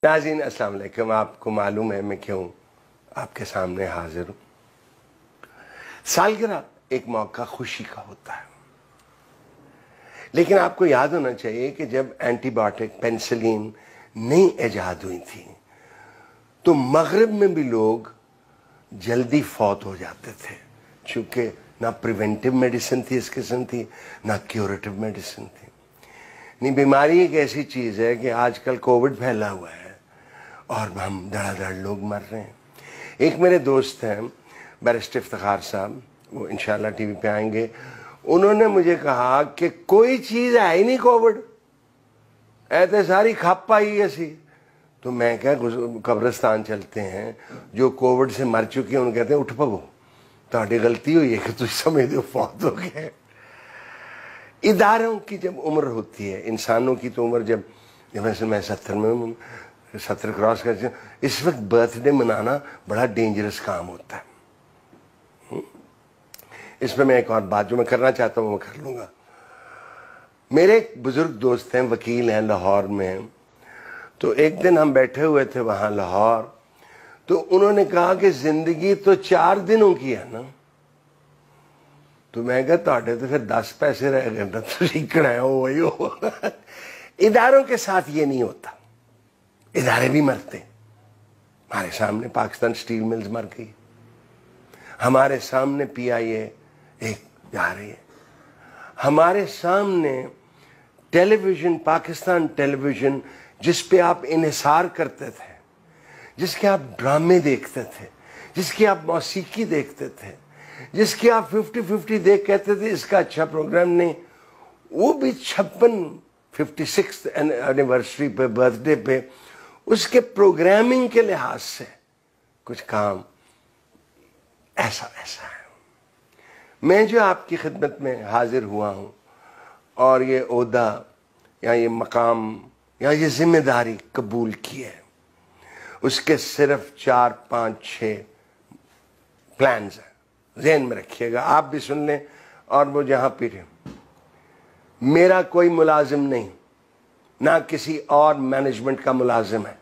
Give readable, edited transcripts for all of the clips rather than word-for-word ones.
ناظرین السلام علیکم. آپ کو معلوم ہے میں کیوں آپ کے سامنے حاضر ہوں. سالگرہ ایک موقع خوشی کا ہوتا ہے، لیکن آپ کو یاد ہونا چاہیے کہ جب اینٹی بایوٹک پینسلین نئی ایجاد ہوئی تھی تو مغرب میں بھی لوگ جلدی فوت ہو جاتے تھے، چونکہ نہ پریونٹیو میڈیسن تھی اس قسم تھی، نہ کیوریٹیو میڈیسن تھی. نہیں، بیماری ایک ایسی چیز ہے کہ آج کل کووڈ پھیلا ہوا ہے اور ہم دھڑا دھڑ لوگ مر رہے ہیں. ایک میرے دوست ہیں بیرسٹر افتخار صاحب، وہ انشاءاللہ ٹی وی پہ آئیں گے. انہوں نے مجھے کہا کہ کوئی چیز ہے ہی نہیں کووڈ، ایسے ساری کھپ پائی ایسی. تو میں کیا قبرستان چلتے ہیں، جو کووڈ سے مر چکے ہیں ان کہتے ہیں اٹھ پو، تہاڈی غلطی ہوئی ہے کہ تم سمجھ دو فوت ہو گئے. اداروں کی جب عمر ہوتی ہے، انسانوں کی تو عمر جب ویسے میں 70 کراس کرتے ہیں، اس وقت برتھ ڈے منانا بڑا ڈینجرس کام ہوتا ہے. اس پہ میں ایک اور بات جو میں کرنا چاہتا ہوں وہ کر لوں گا. میرے ایک بزرگ دوست ہیں، وکیل ہیں، لاہور میں. تو ایک دن ہم بیٹھے ہوئے تھے وہاں لاہور، تو انہوں نے کہا کہ زندگی تو 4 دنوں کی ہے نا. تو میں کہا تاڑے تو پھر 10 پیسے رہ گئے نا، تو ریکڑا ہے وہی ہو. اداروں کے ساتھ یہ نہیں ہوتا، ادارے بھی مرتے. ہمارے سامنے پاکستان سٹیل ملز مر گئی، ہمارے سامنے پی آئی اے ایک جا رہی ہے، ہمارے سامنے ٹیلی ویژن، پاکستان ٹیلی ویژن جس پہ آپ انحصار کرتے تھے، جس کے آپ ڈرامے دیکھتے تھے، جس کی آپ موسیقی دیکھتے تھے، جس کی آپ 50-50 دیکھ کہتے تھے اس کا اچھا پروگرام نہیں، وہ بھی 56 اینیورسری پہ، برتھ ڈے پہ اس کے پروگرامنگ کے لحاظ سے کچھ کام ایسا ہے. میں جو آپ کی خدمت میں حاضر ہوا ہوں اور یہ عہدہ یا یہ مقام یا یہ ذمہ داری قبول کی ہے، اس کے صرف 4-5-6 پلانز ہیں. ذہن میں رکھیے گا، آپ بھی سن لیں اور وہ جہاں پیٹھے. میرا کوئی ملازم نہیں، نہ کسی اور مینجمنٹ کا ملازم ہے.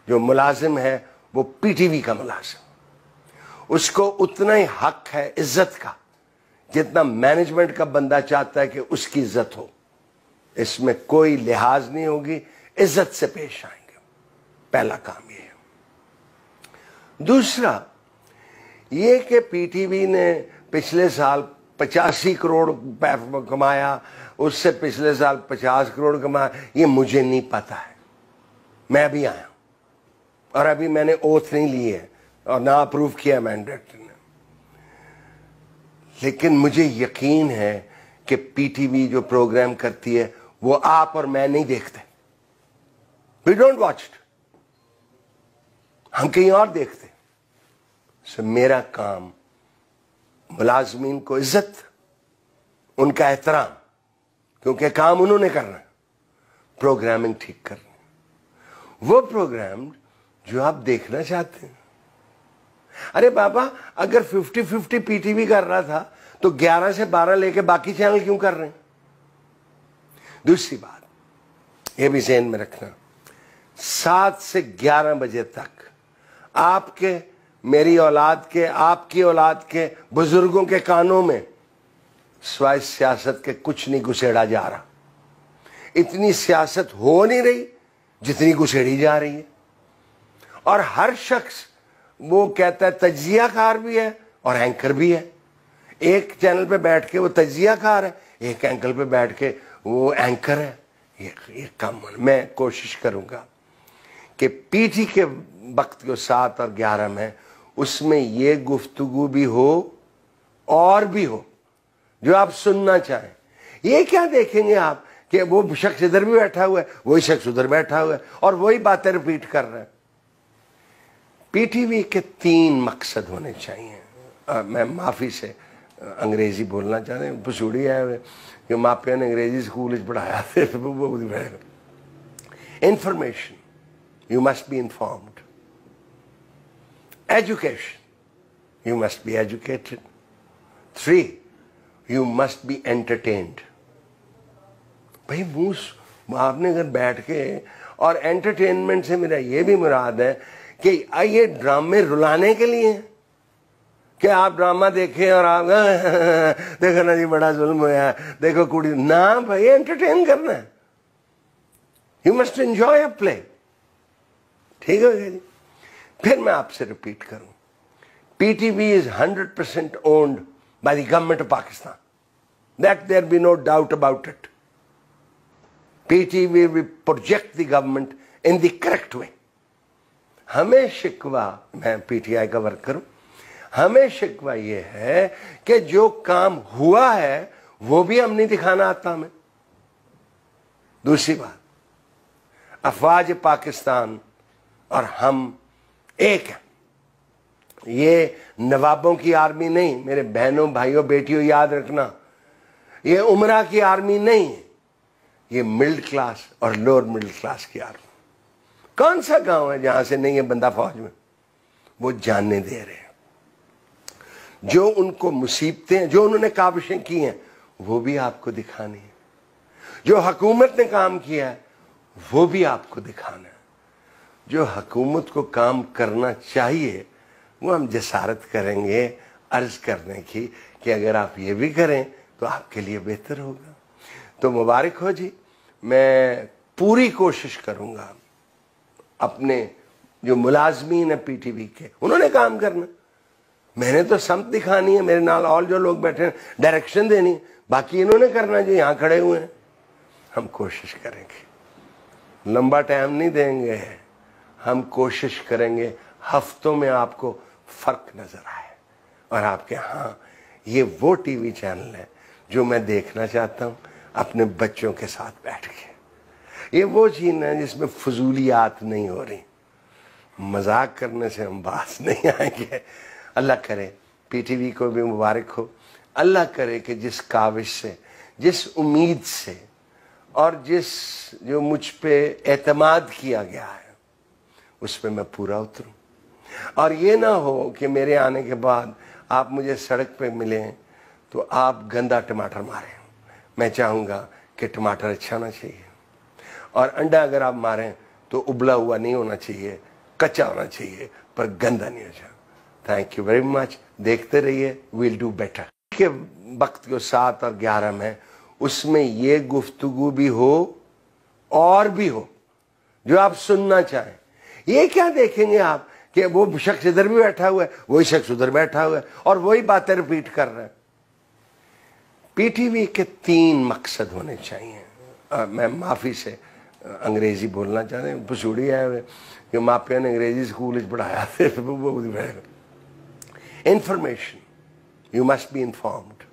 جو ملازم ہے وہ پی ٹی وی کا ملازم، اس کو اتنا ہی حق ہے عزت کا جتنا مینجمنٹ کا بندہ چاہتا ہے کہ اس کی عزت ہو. اس میں کوئی لحاظ نہیں ہوگی، عزت سے پیش آئیں گے. پہلا کام یہ ہے. دوسرا یہ کہ پی ٹی وی نے پچھلے سال 85 کروڑ کمایا، اس سے پچھلے سال 50 کروڑ کمایا، یہ مجھے نہیں پتا ہے. میں ابھی آیا ہوں اور ابھی میں نے اوتھ نہیں لی ہے اور نہ اپروو کیا میں ڈائریکٹر نے، لیکن مجھے یقین ہے کہ پی ٹی وی جو پروگرام کرتی ہے وہ آپ اور میں نہیں دیکھتے. وی ڈونٹ واچ اٹ، ہم کہیں اور دیکھتے. سو میرا کام ملازمین کو عزت، ان کا احترام، کیونکہ کام انہوں نے کرنا ہے، پروگرامنگ ٹھیک کرنا. وہ پروگرام جو آپ دیکھنا چاہتے ہیں. ارے بابا اگر 50-50 پی ٹی وی کر رہا تھا تو 11 سے 12 لے کے باقی چینل کیوں کر رہے ہیں؟ دوسری بات یہ بھی ذہن میں رکھنا، 7 سے 11 بجے تک آپ کے، میری اولاد کے، آپ کی اولاد کے، بزرگوں کے کانوں میں سوائے سیاست کے کچھ نہیں گسیڑا جا رہا. اتنی سیاست ہو نہیں رہی جتنی گسیڑی جا رہی ہے. اور ہر شخص وہ کہتا ہے تجزیہ کار بھی ہے اور اینکر بھی ہے. ایک چینل پہ بیٹھ کے وہ تجزیہ کار ہے، ایک اینکر پہ بیٹھ کے وہ اینکر ہے. یہ کم میں کوشش کروں گا کہ پی ٹی کے وقت کو 7 اور 11 میں اس میں یہ گفتگو بھی ہو اور بھی ہو جو آپ سننا چاہیں. یہ کیا دیکھیں گے آپ کہ وہ شخص ادھر بھی بیٹھا ہوا ہے، وہی شخص ادھر بیٹھا ہوا ہے اور وہی باتیں رپیٹ کر رہے ہیں. پی ٹی وی کے 3 مقصد ہونے چاہیے. میں معافی سے انگریزی بولنا چاہتے ہیں، پسوڑی ہے کہ ماپیا نے انگریزی اسکول پڑھایا تھے. Information, you must be informed. Education, you must be educated. 3، you must be entertained. بھائی آپ نے اگر بیٹھ کے اور انٹرٹینمنٹ سے میرا یہ بھی مراد ہے کہ یہ ڈرامے رلانے کے لیے ہیں کہ آپ ڈرامہ دیکھیں اور آپ دیکھو نا جی بڑا ظلم ہوا ہے, دیکھو کڑی, نہ بھائی انٹرٹین کرنا ہے. یو مسٹ انجوائے اے پلے. ٹھیک ہے جی. پھر میں آپ سے ریپیٹ کروں, P T V is 100% owned by the government of Pakistan. That there be no doubt about it. PTV will project the government in the correct way. ہمیں شکوہ, میں پی ٹی آئی کا ورکر ہوں, ہمیں شکوہ یہ ہے کہ جو کام ہوا ہے وہ بھی ہم نہیں دکھانا آتا ہمیں. دوسری بات, افواج پاکستان اور ہم ایک ہیں. یہ نوابوں کی آرمی نہیں, میرے بہنوں بھائیوں بیٹیوں یاد رکھنا, یہ عمرہ کی آرمی نہیں ہے, یہ مڈل کلاس اور لوور مڈل کلاس کی آرمی. کون سا گاؤں ہے جہاں سے نہیں ہے بندہ فوج میں؟ وہ جاننے دے رہے ہیں. جو ان کو مصیبتیں, جو انہوں نے کاوشیں کی ہیں وہ بھی آپ کو دکھانی ہے. جو حکومت نے کام کیا ہے وہ بھی آپ کو دکھانا ہے. جو حکومت کو کام کرنا چاہیے وہ ہم جسارت کریں گے عرض کرنے کی کہ اگر آپ یہ بھی کریں تو آپ کے لیے بہتر ہوگا. تو مبارک ہو جی. میں پوری کوشش کروں گا, اپنے جو ملازمین ہیں پی ٹی وی کے, انہوں نے کام کرنا, میں نے تو سمت دکھانی ہے, میرے نال اور جو لوگ بیٹھے ہیں ڈائریکشن دینی, باقی انہوں نے کرنا جو یہاں کھڑے ہوئے ہیں. ہم کوشش کریں گے, لمبا ٹائم نہیں دیں گے, ہم کوشش کریں گے ہفتوں میں آپ کو فرق نظر آئے اور آپ کے ہاں یہ وہ ٹی وی چینل ہے جو میں دیکھنا چاہتا ہوں اپنے بچوں کے ساتھ بیٹھ کے. یہ وہ چیز ہے جس میں فضولیات نہیں ہو رہی, مذاق کرنے سے ہم باز نہیں آئیں گے. اللہ کرے پی ٹی وی کو بھی مبارک ہو. اللہ کرے کہ جس کاوش سے, جس امید سے اور جس جو مجھ پہ اعتماد کیا گیا ہے اس پہ میں پورا اتروں, اور یہ نہ ہو کہ میرے آنے کے بعد آپ مجھے سڑک پہ ملیں تو آپ گندا ٹماٹر ماریں. میں چاہوں گا کہ ٹماٹر اچھا ہونا چاہیے, اور انڈا اگر آپ ماریں تو ابلا ہوا نہیں ہونا چاہیے, کچا ہونا چاہیے پر گندا نہیں ہو جائے. Thank you very much. دیکھتے رہیے, ویل ڈو بیٹر. کہ وقت جو 7 اور 11 میں اس میں یہ گفتگو بھی ہو اور بھی ہو جو آپ سننا چاہیں. یہ کیا دیکھیں گے آپ کہ وہ شخص ادھر بھی بیٹھا ہوا ہے, وہی شخص ادھر بیٹھا ہوا ہے اور وہی باتیں ریپیٹ کر رہے ہیں. پی ٹی وی کے 3 مقصد ہونے چاہیے. میں معافی سے انگریزی بولنا چاہتے ہیں, پسوڑی ہے کہ ماپیا نے انگریزی اسکول پڑھایا. Information, you must be informed.